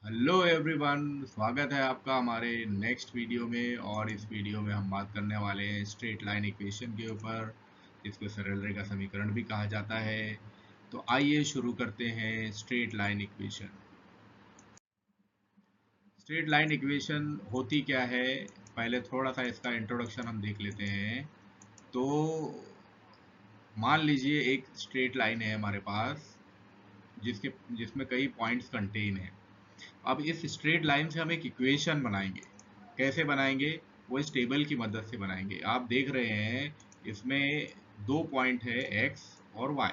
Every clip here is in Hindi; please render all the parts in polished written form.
हेलो एवरीवन, स्वागत है आपका हमारे नेक्स्ट वीडियो में। और इस वीडियो में हम बात करने वाले हैं स्ट्रेट लाइन इक्वेशन के ऊपर, जिसको सरल रेखा समीकरण भी कहा जाता है। तो आइए शुरू करते हैं straight line equation. Straight line equation होती क्या है, पहले थोड़ा सा इसका इंट्रोडक्शन हम देख लेते हैं। तो मान लीजिए एक स्ट्रेट लाइन है हमारे पास, जिसमें कई पॉइंट्स कंटेन है। अब इस स्ट्रेट लाइन से हम एक इक्वेशन बनाएंगे। कैसे बनाएंगे? वो इस टेबल की मदद से बनाएंगे। आप देख रहे हैं इसमें दो पॉइंट है, x और y।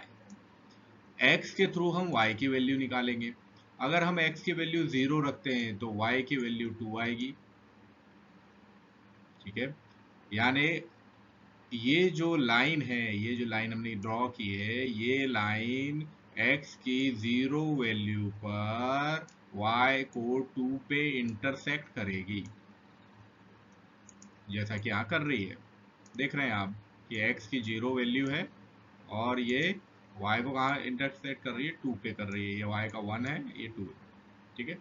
x के थ्रू हम y की वैल्यू निकालेंगे। अगर हम x की वैल्यू 0 रखते हैं तो y की वैल्यू 2 आएगी। ठीक है, यानी ये जो लाइन है, ये जो लाइन हमने ड्रॉ की है, ये लाइन x की 0 वैल्यू पर y को 2 पे इंटरसेक्ट करेगी, जैसा कि यहाँ कर रही है। देख रहे हैं आप कि x की 0 वैल्यू है और ये y को कहाँ इंटरसेक्ट कर रही है? 2 पे कर रही है। ये y का 1 है, ये 2 है। ठीक है,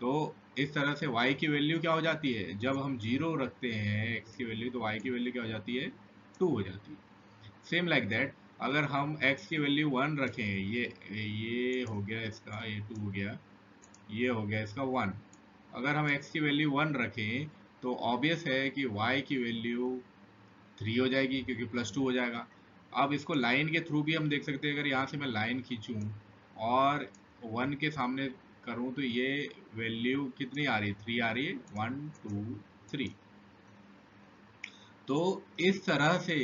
तो इस तरह से y की वैल्यू क्या हो जाती है? जब हम 0 रखते हैं x की वैल्यू, तो y की वैल्यू क्या हो जाती है? 2 हो जाती है। सेम लाइक दैट, अगर हम x की वैल्यू 1 रखें, ये हो गया इसका, ये 2 हो गया, ये हो गया इसका 1। अगर हम x की वैल्यू 1 रखें तो ऑब्वियस है कि y की वैल्यू 3 हो जाएगी, क्योंकि +2 हो जाएगा। अब इसको लाइन के थ्रू भी हम देख सकते हैं। अगर यहाँ से मैं लाइन खींचूं और 1 के सामने करूं तो ये वैल्यू कितनी आ रही है? 3 आ रही है। 1 2 3। तो इस तरह से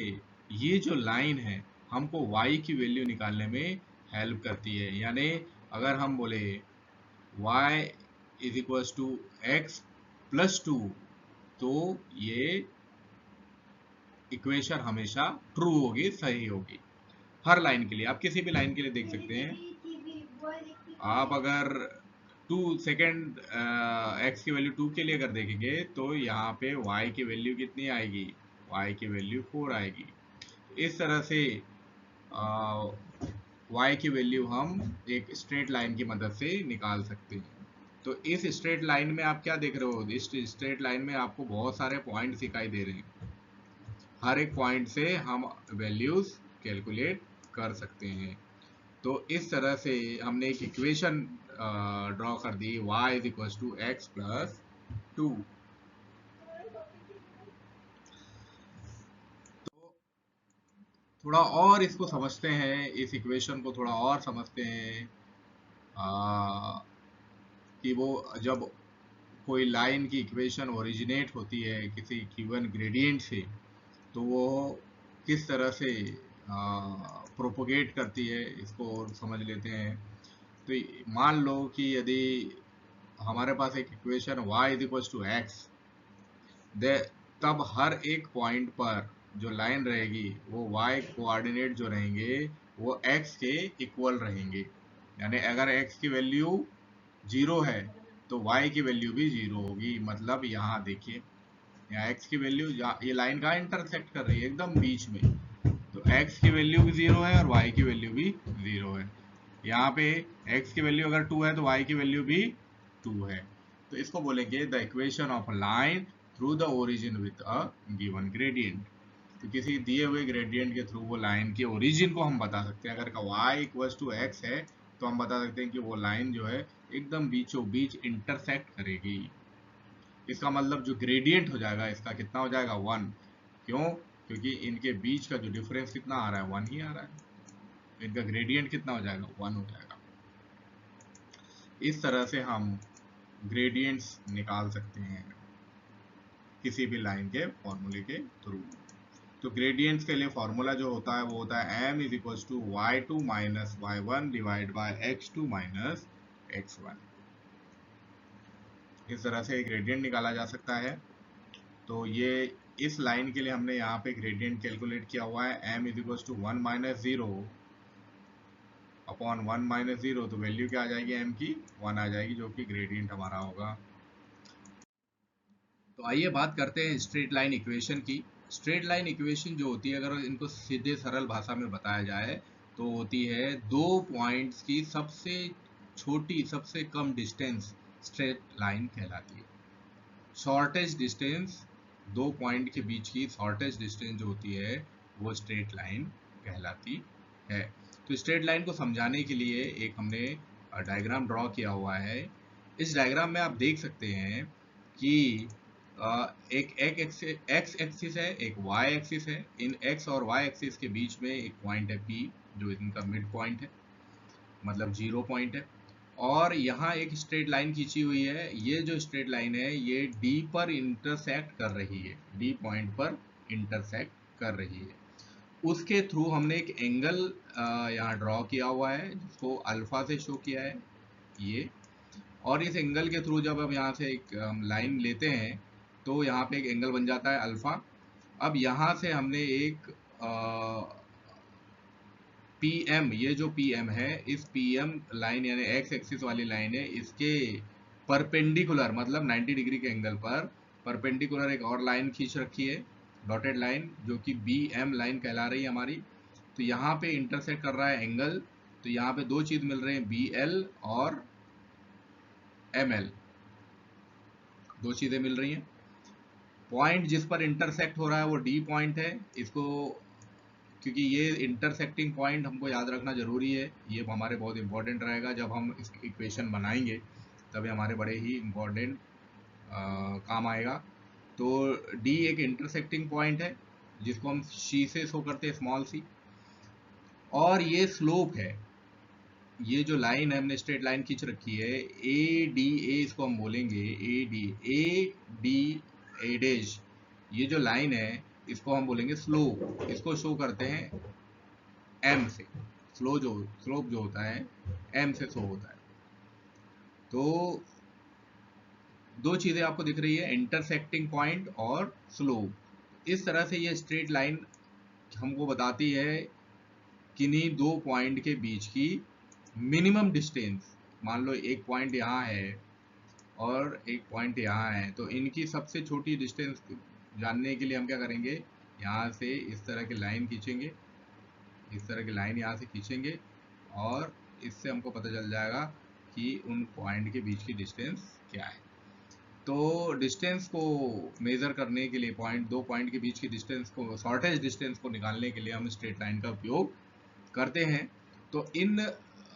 ये जो लाइन है हमको y की वैल्यू निकालने में हेल्प करती है। यानी अगर हम बोले y is equals to x plus 2, तो ये इक्वेशन हमेशा ट्रू होगी, सही होगी। हर लाइन के लिए, आप किसी भी लाइन के लिए देख सकते हैं। आप अगर 2 सेकेंड एक्स की वैल्यू 2 के लिए अगर देखेंगे तो यहाँ पे y की वैल्यू कितनी आएगी? y की वैल्यू 4 आएगी। इस तरह से y की वैल्यू हम एक स्ट्रेट लाइन की मदद से निकाल सकते हैं। तो इस स्ट्रेट लाइन में आप क्या देख रहे हो? इस स्ट्रेट लाइन में आपको बहुत सारे पॉइंट दिखाई दे रहे हैं। हर एक पॉइंट से हम वैल्यूज कैलकुलेट कर सकते हैं। तो इस तरह से हमने एक इक्वेशन ड्रॉ कर दी, y is equal to x plus 2। तो थोड़ा और इसको समझते हैं, इस इक्वेशन को थोड़ा और समझते हैं। कि वो जब कोई लाइन की इक्वेशन ओरिजिनेट होती है किसी गिवन ग्रेडियंट से, तो वो किस तरह से प्रोपोगेट करती है, इसको समझ लेते हैं। तो मान लो कि यदि हमारे पास एक equation y is equal to x, तब हर एक पॉइंट पर जो लाइन रहेगी वो y कोऑर्डिनेट जो रहेंगे वो x के इक्वल रहेंगे। यानी अगर x की वैल्यू 0 है तो y की वैल्यू भी 0 होगी। मतलब यहाँ देखिए, यहाँ x की वैल्यू, ये लाइन कहाँ इंटरसेक्ट कर रही है? एकदम बीच में। तो x की वैल्यू भी 0 है और y की वैल्यू भी 0 है। यहाँ पे x की वैल्यू अगर 2 है तो y की वैल्यू भी 2 है। तो इसको बोलेंगे the equation of line through the origin with a given gradient. तो किसी दिए हुए ग्रेडियंट के थ्रू वो लाइन के ओरिजिन को हम बता सकते हैं। अगर का y इक्वल्स टू एक्स है तो हम बता सकते हैं कि वो लाइन जो है एकदम बीचों बीच इंटरसेक्ट करेगी। इसका मतलब जो ग्रेडियंट हो जाएगा इसका कितना हो जाएगा? 1। क्यों? क्योंकि इनके बीच का जो डिफरेंस कितना आ रहा है? 1 ही आ रहा है। तो इनका ग्रेडियंट कितना हो जाएगा? 1 हो जाएगा। इस तरह से हम ग्रेडियंट्स निकाल सकते हैं किसी भी लाइन के फॉर्मूले के थ्रू। तो ग्रेडियंट्स के लिए फॉर्मूला जो होता है वो होता है m is equal to y2 minus y1 divide by x2 minus x1। इस तरह से ग्रेडियंट निकाला जा सकता है। तो ये इस लाइन के लिए हमने यहाँ पे ग्रेडियंट कैलकुलेट किया हुआ है। m is equal to 1 minus 0 upon 1 minus 0, तो वैल्यू क्या आ जाएगी? m की 1 आ जाएगी, जो कि ग्रेडियंट हमारा होगा। तो आइए बात करते हैं स्ट्रेट लाइन इक्वेशन की। स्ट्रेट लाइन इक्वेशन जो होती है, अगर इनको सीधे सरल भाषा में बताया जाए तो होती है दो पॉइंट्स की सबसे छोटी, सबसे कम डिस्टेंस स्ट्रेट लाइन कहलाती है। शॉर्टेज डिस्टेंस, दो पॉइंट के बीच की शॉर्टेज डिस्टेंस जो होती है वो स्ट्रेट लाइन कहलाती है। तो स्ट्रेट लाइन को समझाने के लिए एक हमने डायग्राम ड्रॉ किया हुआ है। इस डायग्राम में आप देख सकते हैं कि एक एक्स एक्सिस है, एक वाई एक्सिस है। इन एक्स और वाई एक्सिस के बीच में एक पॉइंट है पी, जो इनका मिड पॉइंट है, मतलब 0 पॉइंट है। और यहाँ एक स्ट्रेट लाइन खींची हुई है। ये जो स्ट्रेट लाइन है ये डी पर इंटरसेक्ट कर रही है, डी पॉइंट पर इंटरसेक्ट कर रही है। उसके थ्रू हमने एक एंगल यहाँ ड्रॉ किया हुआ है, जिसको अल्फा से शो किया है ये। और इस एंगल के थ्रू जब हम यहाँ से एक लाइन लेते हैं तो यहाँ पे एक एंगल बन जाता है अल्फा। अब यहाँ से हमने एक PM, ये जो PM है, इस PM लाइन यानी एक्स एक्सिस वाली लाइन है, इसके परपेंडिकुलर मतलब 90 डिग्री के एंगल पर परपेंडिकुलर एक और लाइन खींच रखी है, डॉटेड लाइन, जो कि BM लाइन कहला रही है हमारी। तो यहाँ पे इंटरसेक्ट कर रहा है एंगल, तो यहाँ पे दो चीज मिल रहे हैं, BL और ML, दो चीजें मिल रही हैं। पॉइंट जिस पर इंटरसेक्ट हो रहा है वो D पॉइंट है। इसको, क्योंकि ये इंटरसेक्टिंग पॉइंट हमको याद रखना जरूरी है, ये हमारे बहुत इंपॉर्टेंट रहेगा जब हम इस इक्वेशन बनाएंगे, तब ये हमारे बड़े ही इंपॉर्टेंट काम आएगा। तो डी एक इंटरसेक्टिंग पॉइंट है जिसको हम सी से शो करते हैं, स्मॉल सी। और ये स्लोप है, ये जो लाइन है हमने स्ट्रेट लाइन खींच रखी है, ए इसको हम बोलेंगे, ए डी ए डैश, ये जो लाइन है इसको हम बोलेंगे स्लोप। इसको शो करते हैं एम से। स्लोप जो होता है एम से शो होता है। तो दो चीजें आपको दिख रही है, इंटरसेक्टिंग पॉइंट और स्लोप। इस तरह से ये स्ट्रेट लाइन हमको बताती है किन्हीं दो पॉइंट के बीच की मिनिमम डिस्टेंस। मान लो एक पॉइंट यहाँ है और एक पॉइंट यहाँ है, तो इनकी सबसे छोटी डिस्टेंस जानने के लिए हम क्या करेंगे, यहाँ से इस तरह की लाइन खींचेंगे, इस तरह की लाइन यहाँ से खींचेंगे, और इससे हमको पता चल जाएगा कि उन पॉइंट के बीच की डिस्टेंस क्या है। तो डिस्टेंस को मेजर करने के लिए, दो पॉइंट के बीच की डिस्टेंस को, शॉर्टेज डिस्टेंस को निकालने के लिए हम स्ट्रेट लाइन का उपयोग करते हैं। तो इन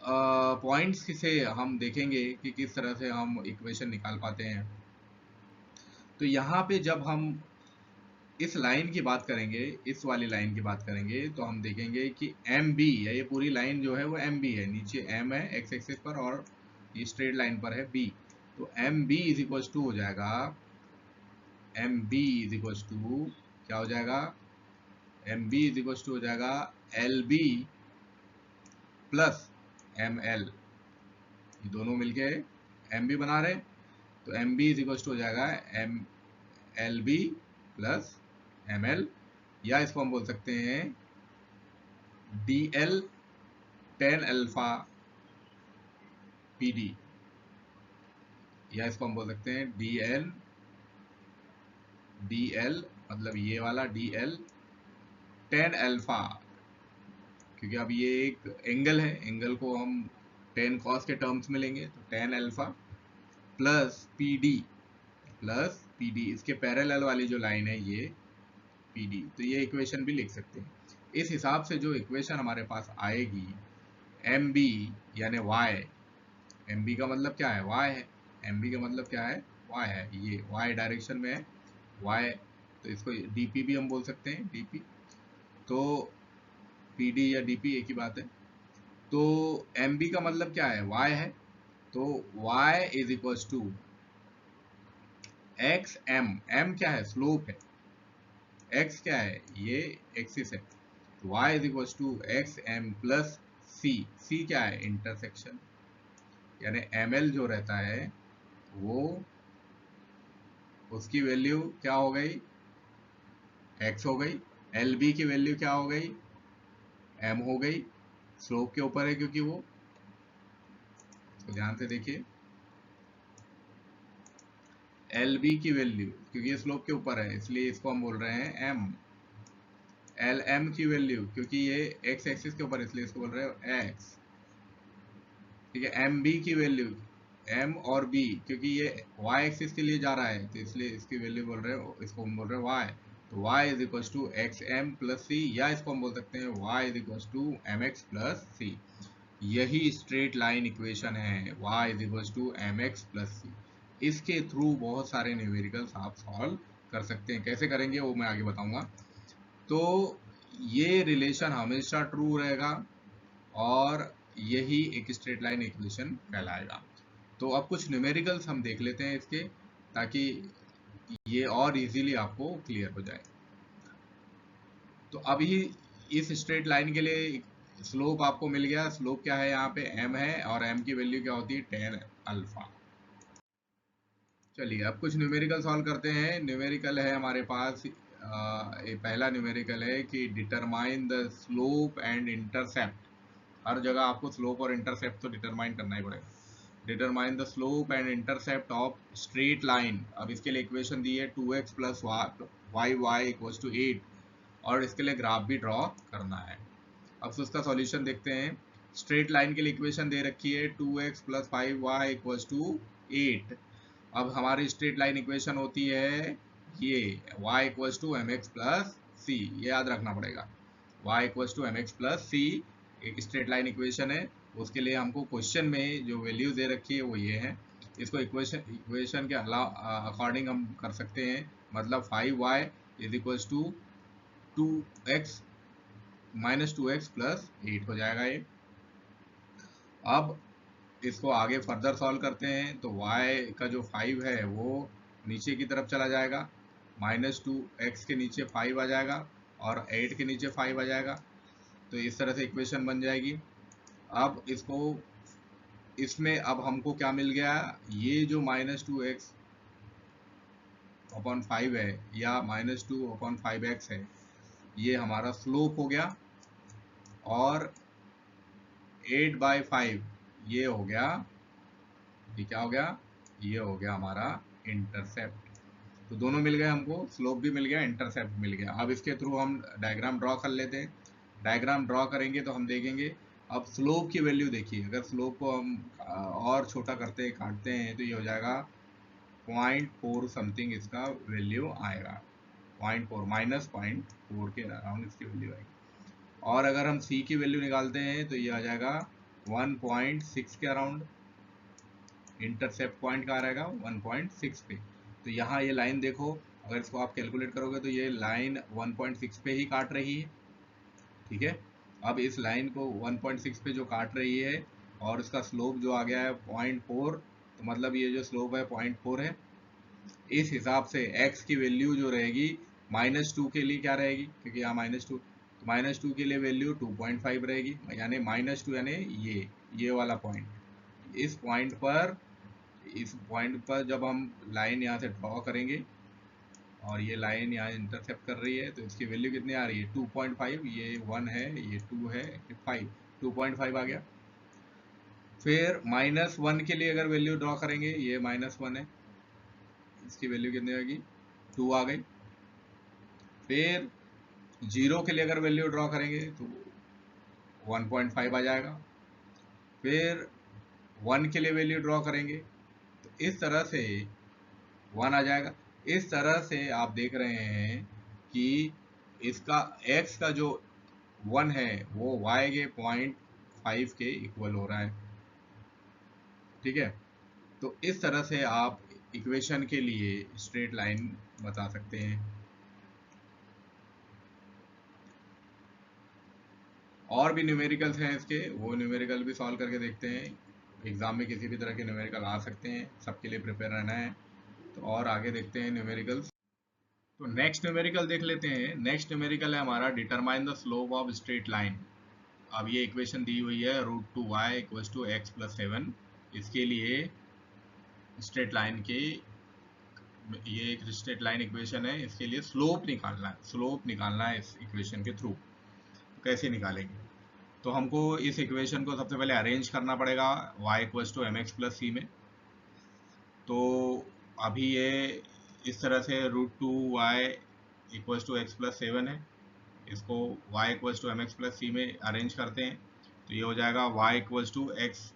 पॉइंट्स से हम देखेंगे कि किस तरह से हम इक्वेशन निकाल पाते हैं। तो यहाँ पे जब हम इस लाइन की बात करेंगे, इस वाली लाइन की बात करेंगे, तो हम देखेंगे कि एम बी है, ये पूरी लाइन जो है वो एम बी है, नीचे एम है एक्स एक्सिस पर और ये स्ट्रेट लाइन पर है बी। तो M B is equal to हो जाएगा, M B is equal to क्या हो जाएगा, M B is equal to हो जाएगा L B plus M L, ये दोनों मिलके एम बी बना रहे। तो M B is equal to हो जाएगा M L B plus M L, या इसको हम बोल सकते हैं D L ten alpha P D, या इसको हम बोल सकते हैं डी एल मतलब ये वाला डी एल टेन अल्फा, क्योंकि अब ये एक एंगल है, एंगल को हम टेन कॉस के टर्म्स में लेंगे, तो tan alpha plus P D, इसके पैरेलल वाली जो लाइन है ये पी डी। तो ये इक्वेशन भी लिख सकते हैं। इस हिसाब से जो इक्वेशन हमारे पास आएगी, एम बी यानी वाई, एम बी का मतलब क्या है, वाई है, एम बी का मतलब क्या है, वाई है, ये वाई डायरेक्शन में है वाई, तो इसको डीपी भी हम बोल सकते हैं, डीपी। तो पीडी या डीपी एक ही बात है। तो एम बी का मतलब क्या है, वाई है, तो Y is equal to x M, M क्या है, स्लोप है, एक्स क्या है, ये एक्सिस है, तो Y is equal to x M plus C, C क्या है, इंटरसेक्शन, यानी एम एल जो रहता है वो, उसकी वैल्यू क्या हो गई, एक्स हो गई, एल बी की वैल्यू क्या हो गई, एम हो गई, स्लोप के ऊपर है क्योंकि वो, तो ध्यान से देखिए, एल बी की वैल्यू, क्योंकि ये स्लोप के ऊपर है इसलिए इसको हम बोल रहे हैं एम, एल एम की वैल्यू क्योंकि ये एक्स एक्सिस के ऊपर इसलिए इसको बोल रहे हैं एक्स, ठीक है। एम बी की वैल्यू, m और b, क्योंकि ये y एक्सिस के लिए जा रहा है तो इसलिए इसकी वैल्यू बोल रहे हो, इसको हम बोल रहे हैं y, तो y is equal to x M plus C, या इसको हम बोल सकते हैं y is equal to M X plus C. यही स्ट्रेट लाइन इक्वेशन है, y is equal to M X plus C. इसके थ्रू बहुत सारे न्यूमेरिकल्स आप सॉल्व कर सकते हैं। कैसे करेंगे वो मैं आगे बताऊंगा। तो ये रिलेशन हमेशा ट्रू रहेगा और यही एक स्ट्रेट लाइन इक्वेशन कहलाएगा। तो अब कुछ न्यूमेरिकल्स हम देख लेते हैं इसके, ताकि ये और इजीली आपको क्लियर हो जाए। तो अभी इस स्ट्रेट लाइन के लिए स्लोप आपको मिल गया। स्लोप क्या है, यहाँ पे m है और m की वैल्यू क्या होती है, tan अल्फा। चलिए अब कुछ न्यूमेरिकल सॉल्व करते हैं। न्यूमेरिकल है हमारे पास, ये पहला न्यूमेरिकल है कि determine the slope and intercept. हर जगह आपको स्लोप और इंटरसेप्ट तो डिटरमाइन करना ही पड़ेगा। Determine the slope and intercept of straight line. अब इसके लिए इक्वेशन दी है 2x प्लस वाई वाई इक्वल टू 8, और इसके लिए ग्राफ भी ड्रॉ करना है। अब उसका सॉल्यूशन देखते हैं। स्ट्रेट लाइन के लिए इक्वेशन दे रखी है 2x plus 5y equal to 8। अब हमारी स्ट्रेट लाइन इक्वेशन होती है ये y equal to M X plus C, ये याद रखना पड़ेगा। y equal to M X plus C एक स्ट्रेट लाइन इक्वेशन है। उसके लिए हमको क्वेश्चन में जो वैल्यूज दे रखी है वो ये है। इसको इक्वेशन के अकॉर्डिंग हम कर सकते हैं, मतलब 5y is equal to 2x minus 2x plus 8 हो जाएगा ये। अब इसको आगे फर्दर सॉल्व करते हैं तो y का जो 5 है वो नीचे की तरफ चला जाएगा, माइनस 2x के नीचे 5 आ जाएगा और 8 के नीचे 5 आ जाएगा। तो इस तरह से इक्वेशन बन जाएगी। अब इसको इसमें अब हमको क्या मिल गया, ये जो माइनस 2x अपॉन 5 है या माइनस 2 अपॉन 5x है, ये हमारा स्लोप हो गया, और 8/5 ये हो गया, ये क्या हो गया, ये हो गया हमारा इंटरसेप्ट। तो दोनों मिल गए हमको, स्लोप भी मिल गया, इंटरसेप्ट मिल गया। अब इसके थ्रू हम डायग्राम ड्रॉ कर लेते हैं। डायग्राम ड्रॉ करेंगे तो हम देखेंगे, अब स्लोप की वैल्यू देखिए, अगर स्लोप को हम और छोटा करते काटते हैं तो ये हो जाएगा 0.4 समथिंग, इसका वैल्यू आएगा 0.4 माइनस 0.4 के अराउंड इसकी वैल्यू आएगी। और अगर हम सी की वैल्यू निकालते हैं तो ये आ जाएगा 1.6 के अराउंड। इंटरसेप्ट पॉइंट कहाँ रहेगा, 1.6 पे। तो यहाँ ये लाइन देखो, अगर इसको आप कैलकुलेट करोगे तो ये लाइन 1.6 पे ही काट रही है, ठीक है। अब इस लाइन को 1.6 पे जो काट रही है और इसका स्लोप जो आ गया है 0.4, तो मतलब ये जो स्लोप है 0.4 है। इस हिसाब से x की वैल्यू जो रहेगी -2 के लिए क्या रहेगी, क्योंकि यहाँ -2, तो -2 के लिए वैल्यू 2.5 रहेगी, यानी -2 यानी ये वाला पॉइंट। इस पॉइंट पर जब हम लाइन यहाँ से ड्रॉ करेंगे और ये लाइन यहाँ इंटरसेप्ट कर रही है तो इसकी वैल्यू कितनी आ रही है, 2.5। ये 1 है, ये 2 है, ये 5, 2.5 आ गया। फिर -1 के लिए अगर वैल्यू ड्रॉ करेंगे, ये -1 है, इसकी वैल्यू कितनी आएगी, 2 आ गई। फिर 0 के लिए अगर वैल्यू ड्रॉ करेंगे तो 1.5 आ जाएगा। फिर 1 के लिए वैल्यू ड्रॉ करेंगे तो इस तरह से 1 आ जाएगा। इस तरह से आप देख रहे हैं कि इसका x का जो 1 है वो y के 0.5 के इक्वल हो रहा है, ठीक है। तो इस तरह से आप इक्वेशन के लिए स्ट्रेट लाइन बता सकते हैं। और भी न्यूमेरिकल्स हैं इसके, वो न्यूमेरिकल भी सॉल्व करके देखते हैं। एग्जाम में किसी भी तरह के न्यूमेरिकल आ सकते हैं, सबके लिए प्रिपेयर रहना है। तो और आगे देखते हैं न्यूमेरिकल्स। तो नेक्स्ट न्यूमेरिकल देख लेते हैं। नेक्स्ट न्यूमेरिकल है हमारा determine the slope of straight line. अब ये इक्वेशन दी हुई है √2y equal to x plus 7। इसके लिए स्ट्रेट लाइन के, ये एक स्ट्रेट लाइन इक्वेशन है, इसके लिए स्लोप निकालना है, स्लोप निकालना है इस इक्वेशन के थ्रू। कैसे निकालेंगे, तो हमको इस इक्वेशन को सबसे पहले अरेंज करना पड़ेगा y equal to M X plus C में। तो अभी ये इस तरह से √2y equal to x plus 7 है, इसको y equal to M X plus C में अरेंज करते हैं तो ये हो जाएगा y इक्वल टू एक्स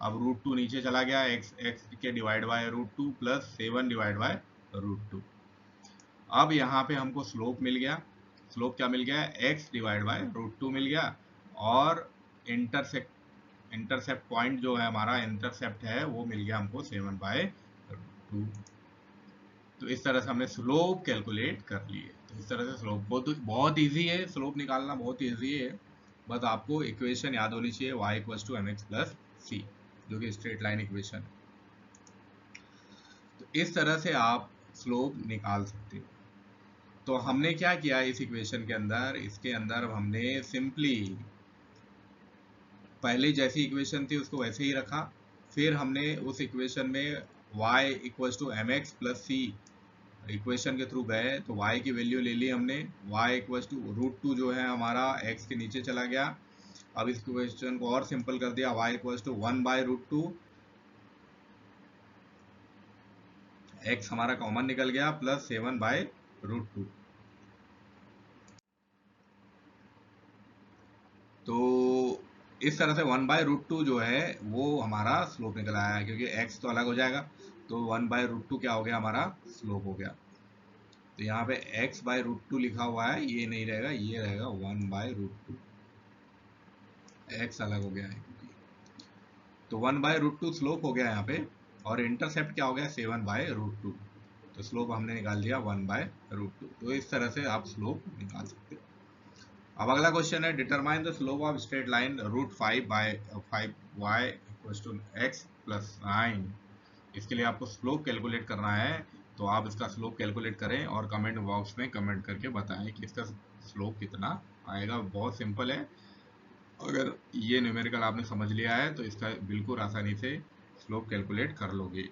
अब √2 नीचे चला गया, एक्स के divide by √2 plus 7 divide by √2। अब यहाँ पे हमको स्लोप मिल गया। स्लोप क्या मिल गया? x डिवाइड बाय √2 मिल गया, और इंटरसेप्ट पॉइंट जो है हमारा इंटरसेप्ट है वो मिल गया हमको 7/2। तो इस तरह से हमने स्लोप कैलकुलेट कर लिए। तो इस तरह से स्लोप बहुत ईजी है, स्लोप निकालना बहुत ईजी है। बस आपको इक्वेशन याद होनी चाहिए, y = mx + c, जो कि स्ट्रेट लाइन इक्वेशन है। तो इस तरह से आप स्लोप निकाल सकते हो। तो हमने क्या किया इस इक्वेशन के अंदर, इसके अंदर हमने सिंपली पहले जैसी इक्वेशन थी उसको वैसे ही रखा, फिर हमने उस इक्वेशन में y = mx + c इक्वेशन के थ्रू गए, तो y की वैल्यू ले ली हमने, y = √2 जो है हमारा x के नीचे चला गया। अब इस इक्वेशन को और सिंपल कर दिया, y = 1/√2, x हमारा कॉमन निकल गया, प्लस 7/√2। तो इस तरह से 1/√2 जो है वो हमारा स्लोप निकल आया है, क्योंकि x तो अलग हो जाएगा, तो 1/√2 क्या हो गया? हमारा स्लोप हो गया। तो यहाँ पे x/√2 लिखा हुआ है, ये नहीं रहेगा, ये रहेगा 1/√2, x अलग हो गया है क्योंकि। तो 1/√2 स्लोप हो गया यहाँ पे, और इंटरसेप्ट क्या हो गया? 7/√2। तो स्लोप हमने निकाल दिया 1/√2। तो इस तरह से आप स्लोप निकाल सकते हो। अब अगला क्वेश्चन है, determine the slope of straight line √5/5y = x + 9। इसके लिए आपको स्लोप कैलकुलेट करना है, तो आप इसका स्लोप कैलकुलेट करें और कमेंट बॉक्स में कमेंट करके बताएं कि इसका स्लोप कितना आएगा। बहुत सिंपल है, अगर ये न्यूमेरिकल आपने समझ लिया है तो इसका बिल्कुल आसानी से स्लोप कैलकुलेट कर लोगे।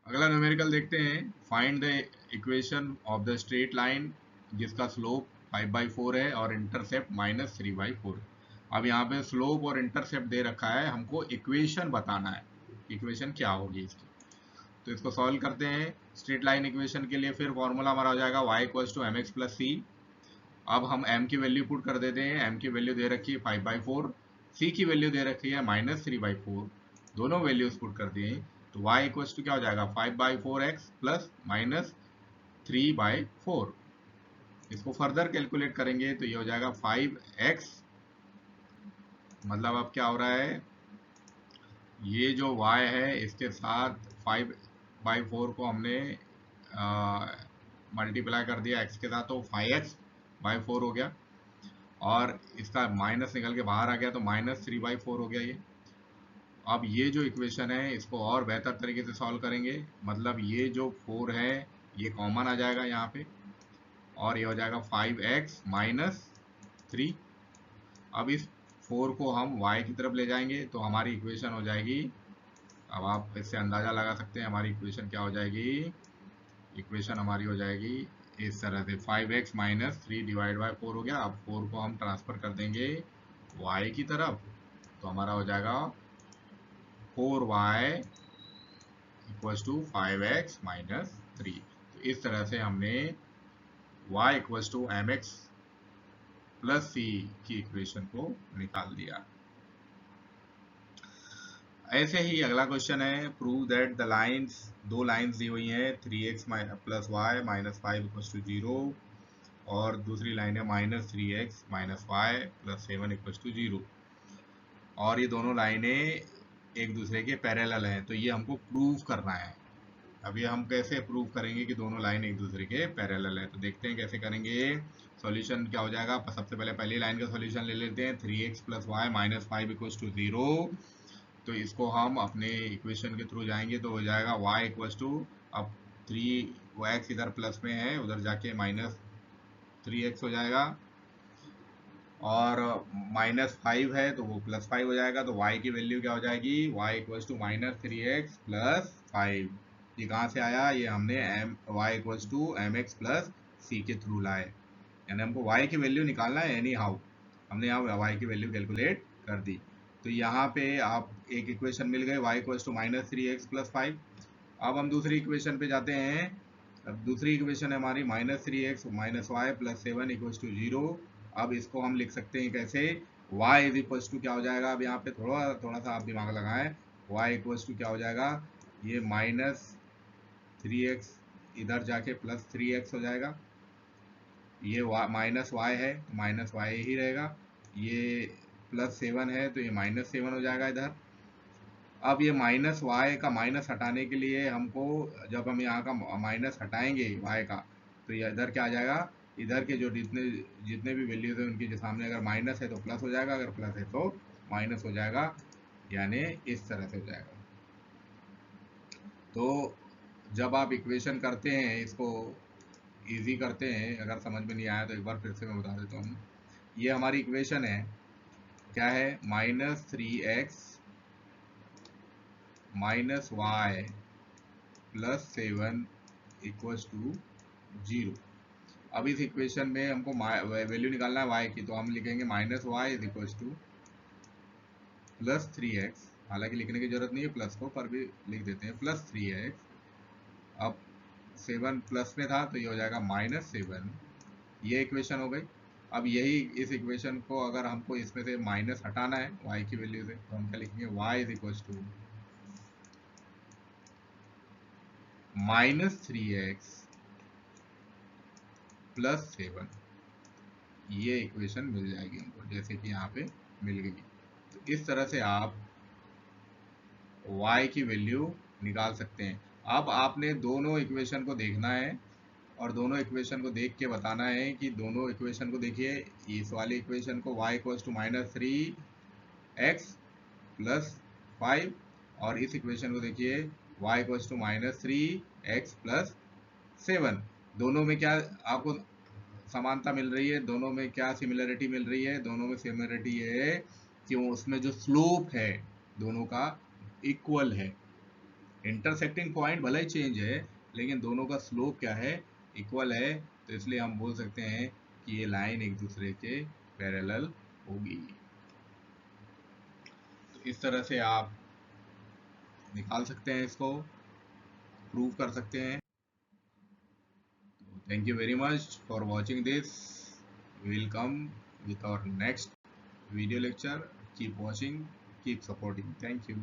अगला न्यूमेरिकल देखते हैं, find the equation of the straight line जिसका स्लोप 5/4 है और इंटरसेप्ट -3/4। अब यहाँ पे स्लोप और इंटरसेप्ट दे रखा है, हमको इक्वेशन बताना है, इक्वेशन क्या होगी इसकी। तो इसको सॉल्व करते हैं। स्ट्रेट लाइन इक्वेशन के लिए फिर फॉर्मूला हमारा हो जाएगा y = mx + c। अब हम m की वैल्यू पुट कर देते हैं, m की वैल्यू दे रखी है 5/4, c की वैल्यू दे रखी है -3/4, दोनों वैल्यूज पुट कर दिए, तो y = क्या हो जाएगा? 5/4x + -3/4। इसको फर्दर कैलकुलेट करेंगे तो ये हो जाएगा 5x, मतलब अब क्या हो रहा है, ये जो y है इसके साथ 5/4 को हमने मल्टीप्लाई कर दिया x के साथ, तो 5x/4 हो गया, और इसका माइनस निकल के बाहर आ गया, तो -3/4 हो गया ये। अब ये जो इक्वेशन है इसको और बेहतर तरीके से सॉल्व करेंगे, मतलब ये जो 4 है ये कॉमन आ जाएगा यहाँ पे, और ये हो जाएगा 5x - 3। अब इस 4 को हम y की तरफ ले जाएंगे तो हमारी इक्वेशन हो जाएगी, अब आप इससे अंदाजा लगा सकते हैं हमारी इक्वेशन क्या हो जाएगी। इक्वेशन हमारी हो जाएगी इस तरह से, 5x - 3 डिवाइड बाय 4 हो गया। अब 4 को हम ट्रांसफर कर देंगे y की तरफ, तो हमारा हो जाएगा 4y = 5x - 3। तो इस तरह से हमने y = mx + c की इक्वेशन को निकाल दिया। ऐसे ही अगला क्वेश्चन है, प्रूव दैट द लाइंस, दो लाइंस दी हुई हैं, 3x + y - 5 = 0, और दूसरी लाइन है -3x - y + 7 = 0, और ये दोनों लाइनें एक दूसरे के पैरेलल हैं, तो ये हमको प्रूव करना है। अब ये हम कैसे प्रूव करेंगे कि दोनों लाइन एक दूसरे के पैरेलल है, तो देखते हैं कैसे करेंगे। सॉल्यूशन क्या हो जाएगा, सबसे पहले पहली लाइन का सॉल्यूशन ले लेते हैं, 3x + y - 5 = 0। तो इसको हम अपने इक्वेशन के थ्रू जाएंगे तो हो जाएगा y = अब 3x इधर प्लस में है, उधर जाके -3x हो जाएगा, और -5 है तो वो +5 हो जाएगा, तो y की वैल्यू क्या हो जाएगी, y = -3x + 5। ये कहाँ से आया, ये हमने y = mx + c के थ्रू लाए, यानी हमको y की वैल्यू निकालना है एनी हाउ, हमने यहाँ y की वैल्यू कैलकुलेट कर दी। तो यहाँ पे आप एक इक्वेशन मिल गए, y = -3x + 5। अब हम दूसरी इक्वेशन पे जाते हैं। अब दूसरी इक्वेशन है हमारी -3x - y + 7 = 0। अब इसको हम लिख सकते हैं कैसे, y इज इक्वल टू क्या हो जाएगा, अब यहाँ पे थोड़ा थोड़ा सा आप दिमाग लगाएं, y इक्वल टू क्या हो जाएगा, ये -3x इधर जाके +3x हो जाएगा, ये -y है तो -y ही रहेगा, ये +7 है तो ये -7 हो जाएगा इधर। अब ये -y का माइनस हटाने के लिए हमको, जब हम यहाँ का माइनस हटाएंगे y का, तो ये इधर क्या आ जाएगा, इधर के जो जितने जितने भी वैल्यूज है उनके जो सामने अगर माइनस है तो प्लस हो जाएगा, अगर प्लस है तो माइनस हो जाएगा, यानी इस तरह से हो जाएगा। तो जब आप इक्वेशन करते हैं, इसको इजी करते हैं, अगर समझ में नहीं आया तो एक बार फिर से मैं बता देता हूँ। ये हमारी इक्वेशन है, क्या है, -3x -y +7 इक्वल्स टू 0। अब इस इक्वेशन में हमको वैल्यू निकालना है y की, तो हम लिखेंगे -y is equals to +3x, हालांकि लिखने की जरूरत नहीं है प्लस को, पर भी लिख देते हैं +3x। अब 7 प्लस में था तो ये हो जाएगा -7, ये इक्वेशन हो गई। अब यही इस इक्वेशन को अगर हमको इसमें से माइनस हटाना है y की वैल्यू से, तो हम क्या लिखेंगे, y is equals to -3x +7, ये इक्वेशन मिल जाएगी हमको, जैसे कि यहाँ पे मिल गई। तो इस तरह से आप y की वैल्यू निकाल सकते हैं। अब आपने दोनों इक्वेशन को देखना है और दोनों इक्वेशन को देख के बताना है कि दोनों इक्वेशन को देखिए, इस वाली इक्वेशन को y इक्वल्स टू -3x +5, और इस इक्वेशन को देखिए y इक्वल्स टू -3x +7। दोनों में क्या आपको समानता मिल रही है, दोनों में क्या सिमिलरिटी मिल रही है, दोनों में सिमिलरिटी है कि उसमें जो स्लोप है दोनों का इक्वल है। इंटरसेक्टिंग पॉइंट भले ही चेंज है, लेकिन दोनों का स्लोप क्या है, इक्वल है। तो इसलिए हम बोल सकते हैं कि ये लाइन एक दूसरे के पैरेलल होगी। तो इस तरह से आप निकाल सकते हैं, इसको प्रूव कर सकते हैं। Thank you very much for watching this. We will come with our next video lecture. Keep watching, keep supporting. Thank you.